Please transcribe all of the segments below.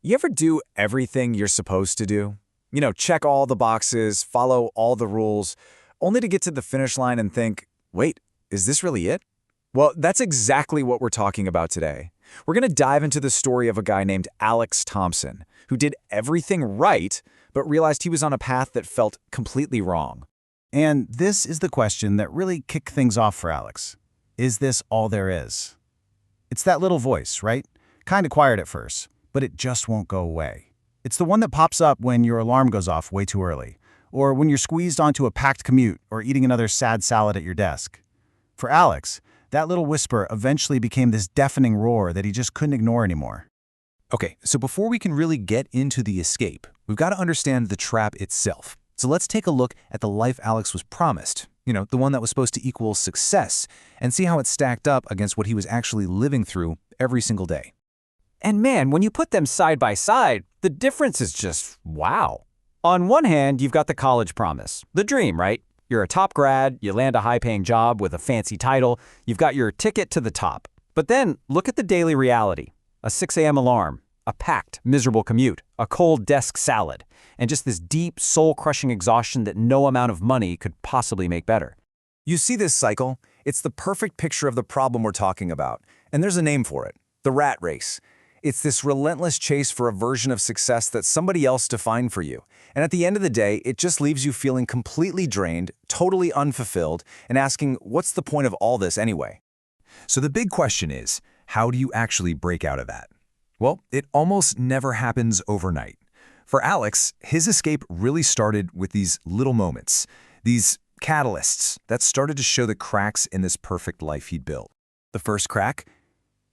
You ever do everything you're supposed to do? Check all the boxes, follow all the rules, only to get to the finish line and think, wait, is this really it? Well, that's exactly what we're talking about today. We're going to dive into the story of a guy named Alex Thompson, who did everything right, but realized he was on a path that felt completely wrong. And this is the question that really kicked things off for Alex. Is this all there is? It's that little voice, right? Kind of quiet at first, but it just won't go away. It's the one that pops up when your alarm goes off way too early, or when you're squeezed onto a packed commute or eating another sad salad at your desk. For Alex, that little whisper eventually became this deafening roar that he just couldn't ignore anymore. Okay, so before we can really get into the escape, we've got to understand the trap itself. So let's take a look at the life Alex was promised, the one that was supposed to equal success, and see how it stacked up against what he was actually living through every single day. And man, when you put them side by side, the difference is just wow. On one hand, you've got the college promise, the dream, right? You're a top grad, you land a high-paying job with a fancy title, you've got your ticket to the top. But then, look at the daily reality. A 6 a.m. alarm, a packed, miserable commute, a cold desk salad, and just this deep, soul-crushing exhaustion that no amount of money could possibly make better. You see this cycle? It's the perfect picture of the problem we're talking about. And there's a name for it, the rat race. It's this relentless chase for a version of success that somebody else defined for you. And at the end of the day, it just leaves you feeling completely drained, totally unfulfilled, and asking, what's the point of all this anyway? So the big question is, how do you actually break out of that? Well, it almost never happens overnight. For Alex, his escape really started with these little moments, these catalysts that started to show the cracks in this perfect life he'd built. The first crack?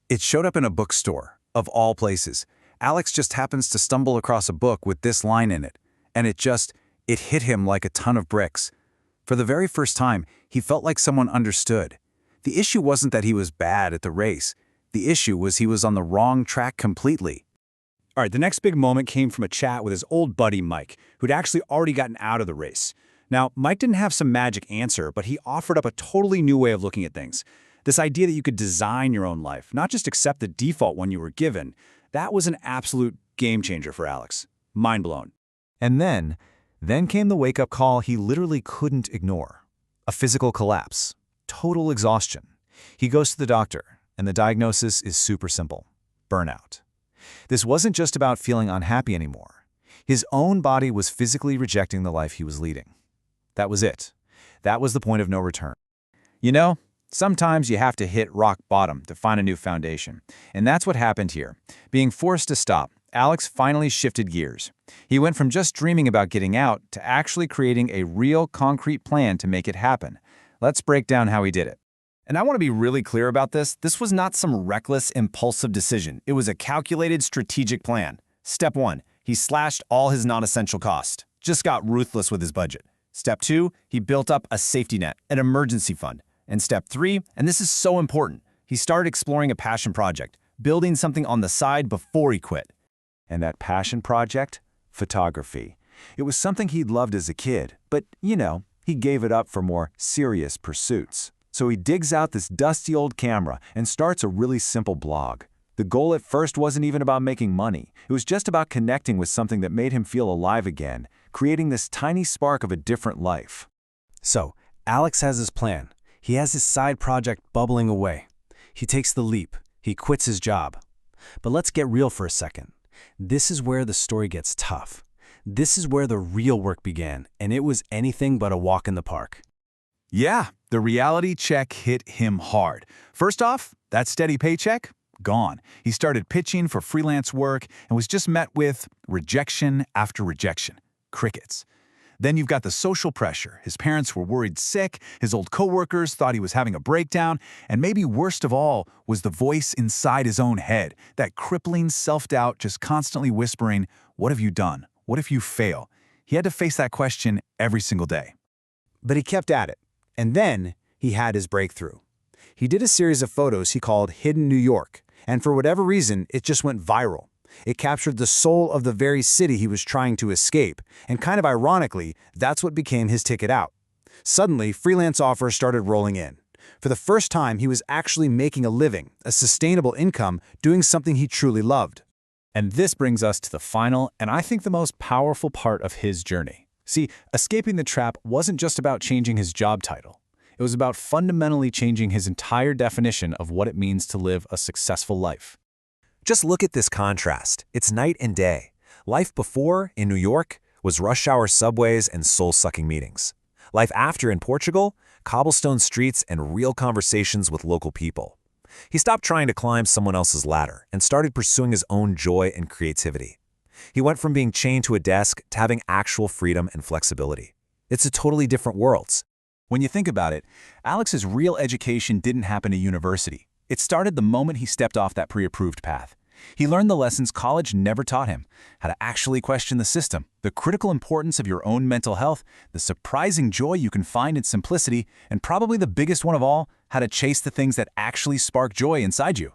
It showed up in a bookstore, of all places. Alex just happens to stumble across a book with this line in it, and it hit him like a ton of bricks. For the very first time, he felt like someone understood. The issue wasn't that he was bad at the race. The issue was he was on the wrong track completely. All right, the next big moment came from a chat with his old buddy Mike, who'd actually already gotten out of the race. Now, Mike didn't have some magic answer, but he offered up a totally new way of looking at things. This idea that you could design your own life, not just accept the default one you were given, that was an absolute game changer for Alex. Mind blown. And then came the wake-up call he literally couldn't ignore. A physical collapse. Total exhaustion. He goes to the doctor, and the diagnosis is super simple. Burnout. This wasn't just about feeling unhappy anymore. His own body was physically rejecting the life he was leading. That was it. That was the point of no return. Sometimes you have to hit rock bottom to find a new foundation. And that's what happened here. Being forced to stop, Alex finally shifted gears. He went from just dreaming about getting out to actually creating a real concrete plan to make it happen. Let's break down how he did it. And I want to be really clear about this. This was not some reckless, impulsive decision. It was a calculated, strategic plan. Step 1, he slashed all his non-essential costs. Just got ruthless with his budget. Step 2, he built up a safety net, an emergency fund. And step 3, and this is so important, he started exploring a passion project, building something on the side before he quit. And that passion project? Photography. It was something he'd loved as a kid, but, he gave it up for more serious pursuits. So he digs out this dusty old camera and starts a really simple blog. The goal at first wasn't even about making money. It was just about connecting with something that made him feel alive again, creating this tiny spark of a different life. So, Alex has his plan. He has his side project bubbling away. He takes the leap. He quits his job. But let's get real for a second. This is where the story gets tough. This is where the real work began, and it was anything but a walk in the park. Yeah, the reality check hit him hard. First off, that steady paycheck? Gone. He started pitching for freelance work and was just met with rejection after rejection. Crickets. Then you've got the social pressure. His parents were worried sick, his old coworkers thought he was having a breakdown, and maybe worst of all was the voice inside his own head, that crippling self-doubt just constantly whispering, what have you done? What if you fail? He had to face that question every single day. But he kept at it. And then he had his breakthrough. He did a series of photos he called Hidden New York, and for whatever reason, it just went viral. It captured the soul of the very city he was trying to escape, and kind of ironically, that's what became his ticket out. Suddenly, freelance offers started rolling in. For the first time, he was actually making a living, a sustainable income, doing something he truly loved. And this brings us to the final, and I think the most powerful part of his journey. See, escaping the trap wasn't just about changing his job title. It was about fundamentally changing his entire definition of what it means to live a successful life. Just look at this contrast. It's night and day. Life before, in New York, was rush hour subways and soul-sucking meetings. Life after in Portugal, cobblestone streets and real conversations with local people. He stopped trying to climb someone else's ladder and started pursuing his own joy and creativity. He went from being chained to a desk to having actual freedom and flexibility. It's a totally different world. When you think about it, Alex's real education didn't happen at university. It started the moment he stepped off that pre-approved path. He learned the lessons college never taught him: how to actually question the system, the critical importance of your own mental health, the surprising joy you can find in simplicity, and probably the biggest one of all, how to chase the things that actually spark joy inside you.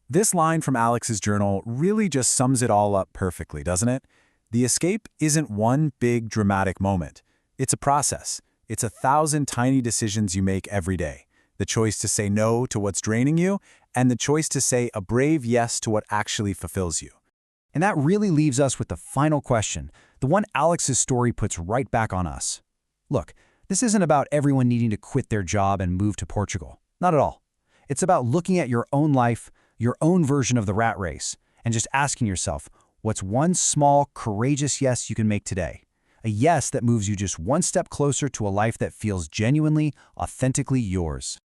This line from Alex's journal really just sums it all up perfectly, doesn't it? The escape isn't one big dramatic moment. It's a process. It's 1,000 tiny decisions you make every day. The choice to say no to what's draining you, and the choice to say a brave yes to what actually fulfills you. And that really leaves us with the final question, the one Alex's story puts right back on us. Look, this isn't about everyone needing to quit their job and move to Portugal. Not at all. It's about looking at your own life, your own version of the rat race, and just asking yourself, what's one small, courageous yes you can make today? A yes that moves you just one step closer to a life that feels genuinely, authentically yours.